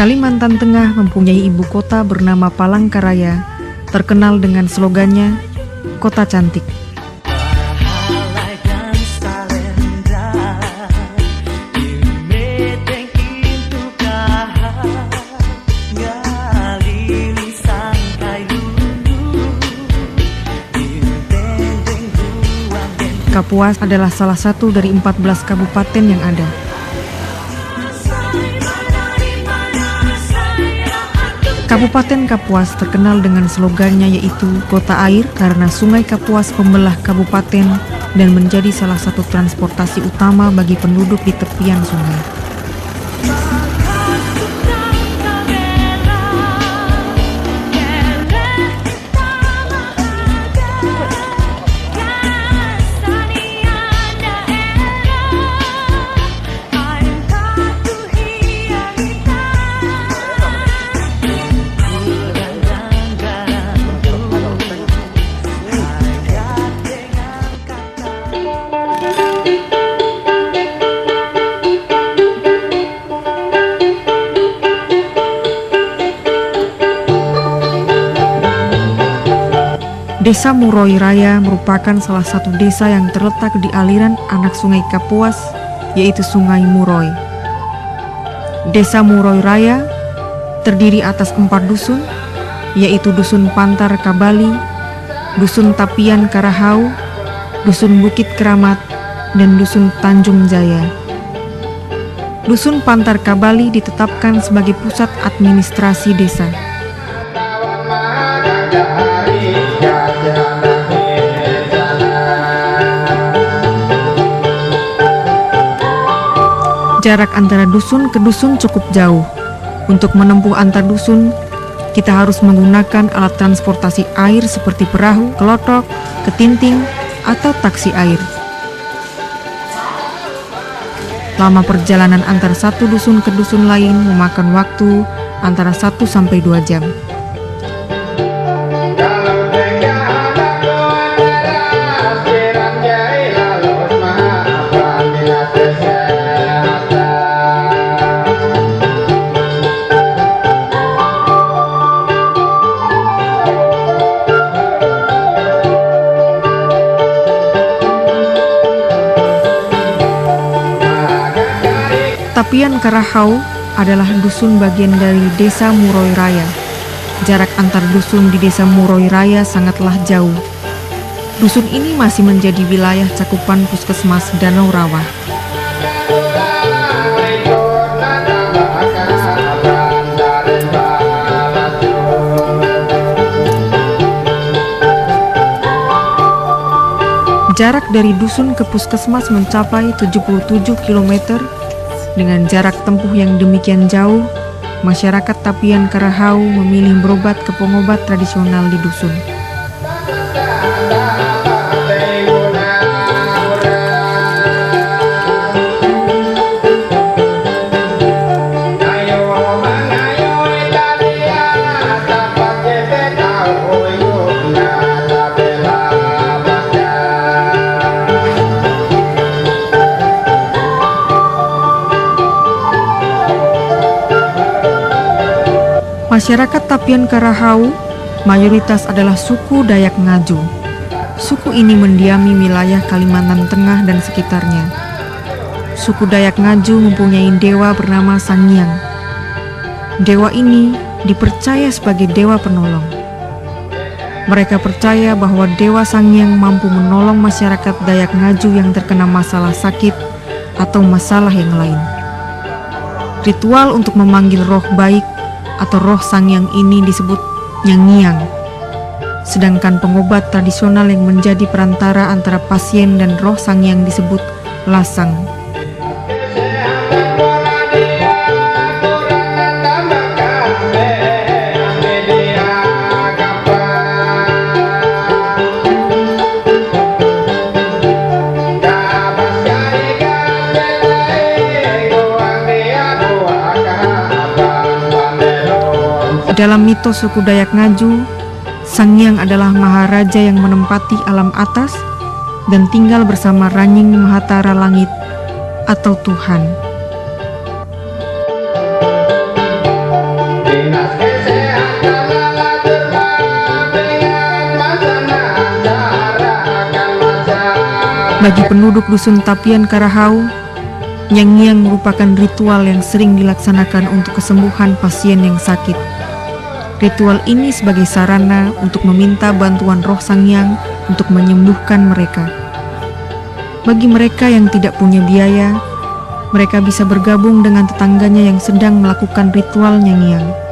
Kalimantan Tengah mempunyai ibu kota bernama Palangkaraya, terkenal dengan slogannya Kota Cantik. Kapuas adalah salah satu dari 14 kabupaten yang ada. Kabupaten Kapuas terkenal dengan slogannya yaitu Kota Air karena Sungai Kapuas membelah kabupaten dan menjadi salah satu transportasi utama bagi penduduk di tepian sungai. Desa Muroy Raya merupakan salah satu desa yang terletak di aliran anak sungai Kapuas, yaitu Sungai Muroy. Desa Muroy Raya terdiri atas 4 dusun, yaitu Dusun Pantar Kabali, Dusun Tapian Karahau, Dusun Bukit Keramat, dan Dusun Tanjung Jaya. Dusun Pantar Kabali ditetapkan sebagai pusat administrasi desa. Jarak antara dusun ke dusun cukup jauh. Untuk menempuh antar dusun, kita harus menggunakan alat transportasi air seperti perahu, kelotok, ketinting, atau taksi air. Lama perjalanan antara satu dusun ke dusun lain memakan waktu antara 1 sampai 2 jam. Tapian Karahau adalah dusun bagian dari Desa Muroy Raya. Jarak antar dusun di Desa Muroy Raya sangatlah jauh. Dusun ini masih menjadi wilayah cakupan Puskesmas Danau Rawa. Jarak dari dusun ke puskesmas mencapai 77 km. Dengan jarak tempuh yang demikian jauh, masyarakat Tapian Karahau memilih berobat ke pengobat tradisional di dusun. Masyarakat Tapian Karahau mayoritas adalah suku Dayak Ngaju. Suku ini mendiami wilayah Kalimantan Tengah dan sekitarnya. Suku Dayak Ngaju mempunyai dewa bernama Sangiang. Dewa ini dipercaya sebagai dewa penolong. Mereka percaya bahwa Dewa Sangiang mampu menolong masyarakat Dayak Ngaju yang terkena masalah sakit atau masalah yang lain. Ritual untuk memanggil roh baik atau roh Sangiang ini disebut Nyangiang. Sedangkan pengobat tradisional yang menjadi perantara antara pasien dan roh Sangiang disebut Lasang. Dalam mitos suku Dayak Ngaju, Sangiang adalah maharaja yang menempati alam atas dan tinggal bersama Ranying Mahatara Langit atau Tuhan. Bagi penduduk dusun Tapian Karahau, Nyangnyang merupakan ritual yang sering dilaksanakan untuk kesembuhan pasien yang sakit. Ritual ini sebagai sarana untuk meminta bantuan roh Sang Hyang untuk menyembuhkan mereka. Bagi mereka yang tidak punya biaya, mereka bisa bergabung dengan tetangganya yang sedang melakukan ritual Nyangnyang.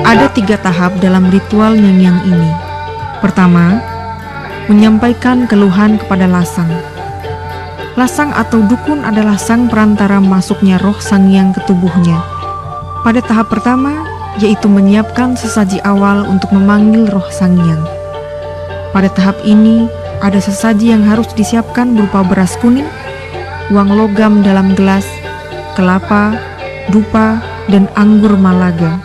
Ada 3 tahap dalam ritual Nyangnyang ini. Pertama, menyampaikan keluhan kepada lasang. Lasang atau dukun adalah sang perantara masuknya roh Sang Hyang ke tubuhnya. Pada tahap pertama, yaitu menyiapkan sesaji awal untuk memanggil roh Sang Hyang. Pada tahap ini, ada sesaji yang harus disiapkan berupa beras kuning, uang logam dalam gelas, kelapa, dupa, dan anggur malaga.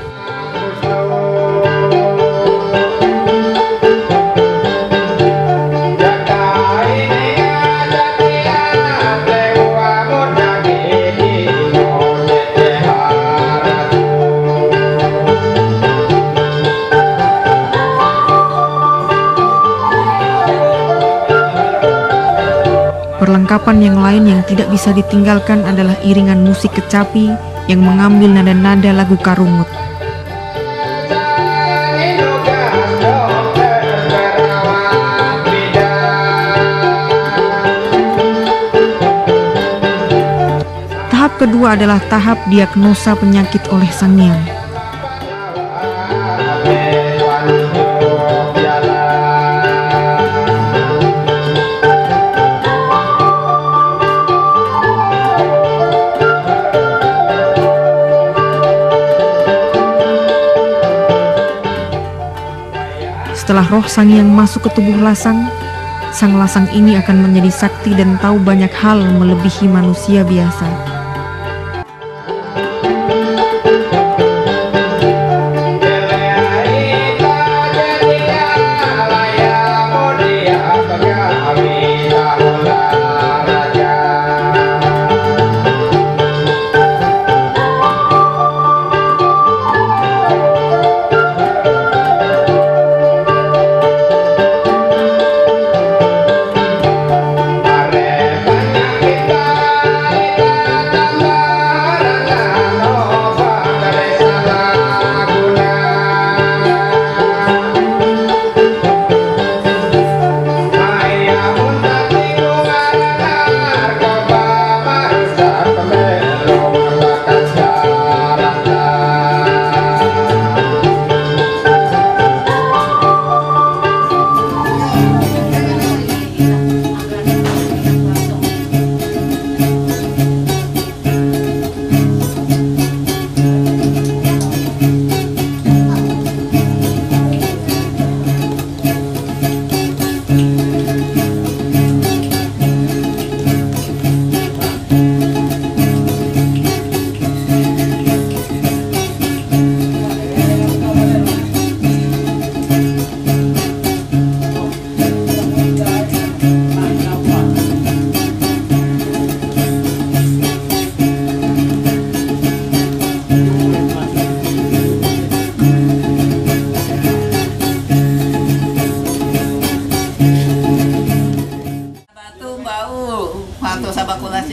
Perlengkapan yang lain yang tidak bisa ditinggalkan adalah iringan musik kecapi yang mengambil nada-nada lagu karungut. Tahap kedua adalah tahap diagnosa penyakit oleh Sang Hyang. Setelah roh Sang Hyang masuk ke tubuh lasang, sang lasang ini akan menjadi sakti dan tahu banyak hal melebihi manusia biasa.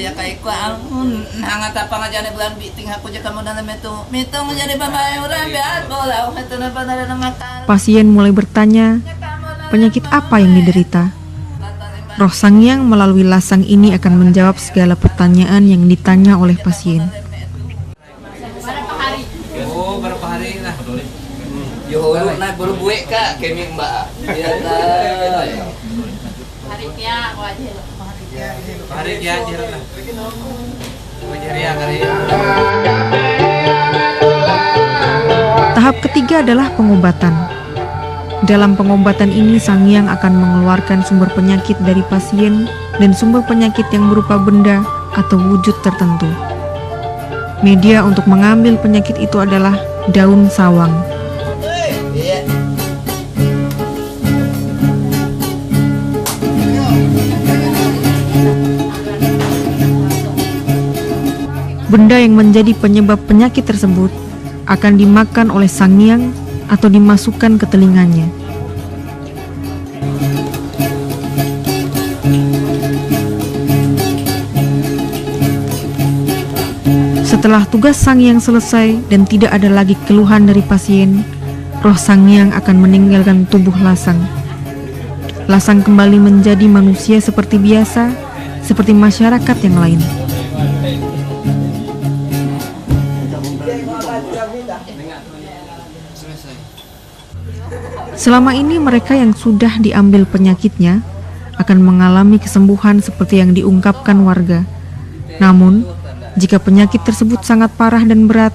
Ya kay kuan hangat apa ngajane bulan biting aku je kamu dalam itu mitong jadi pamain urang beat bola itu na panara makan. Pasien mulai bertanya penyakit apa yang diderita. Roh Sang Hyang melalui lasang ini akan menjawab segala pertanyaan yang ditanya oleh pasien. Berapa hari? Oh, berapa hari lah. Yo hulu na buru buek ka kemi mbak. Iya ta. Hari kia aku aja. Hari dia aja lah. Tahap ketiga adalah pengobatan. Dalam pengobatan ini Sang Hyang akan mengeluarkan sumber penyakit dari pasien dan sumber penyakit yang berupa benda atau wujud tertentu. Media untuk mengambil penyakit itu adalah daun sawang. Benda yang menjadi penyebab penyakit tersebut akan dimakan oleh Sang Hyang atau dimasukkan ke telinganya. Setelah tugas Sang Hyang selesai dan tidak ada lagi keluhan dari pasien, roh Sang Hyang akan meninggalkan tubuh Lasang. Lasang kembali menjadi manusia seperti biasa, seperti masyarakat yang lain. Selama ini mereka yang sudah diambil penyakitnya akan mengalami kesembuhan seperti yang diungkapkan warga. Namun, jika penyakit tersebut sangat parah dan berat,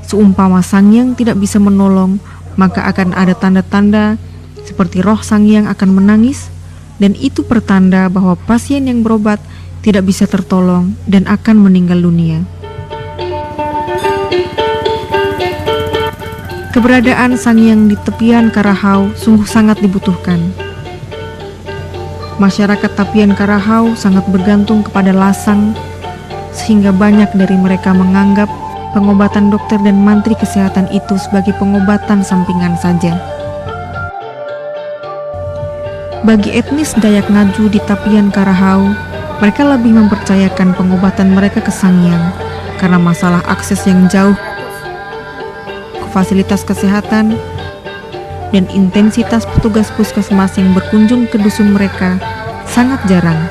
seumpama Sang Hyang tidak bisa menolong, maka akan ada tanda-tanda seperti roh Sang Hyang akan menangis, dan itu pertanda bahwa pasien yang berobat tidak bisa tertolong dan akan meninggal dunia. Keberadaan Sang Hyang di tepian Karahau sungguh sangat dibutuhkan. Masyarakat tepian Karahau sangat bergantung kepada Lasang, sehingga banyak dari mereka menganggap pengobatan dokter dan mantri kesehatan itu sebagai pengobatan sampingan saja. Bagi etnis Dayak Ngaju di tepian Karahau, mereka lebih mempercayakan pengobatan mereka ke Sang Hyang karena masalah akses yang jauh ke fasilitas kesehatan dan intensitas petugas puskesmas yang berkunjung ke dusun mereka sangat jarang.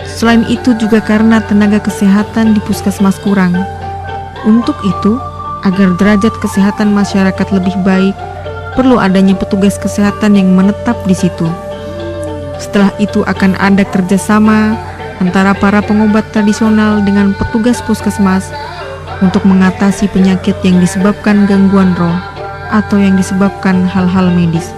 Selain itu juga karena tenaga kesehatan di puskesmas kurang. Untuk itu, agar derajat kesehatan masyarakat lebih baik, perlu adanya petugas kesehatan yang menetap di situ. Setelah itu akan ada kerjasama antara para pengobat tradisional dengan petugas puskesmas untuk mengatasi penyakit yang disebabkan gangguan roh atau yang disebabkan hal-hal medis.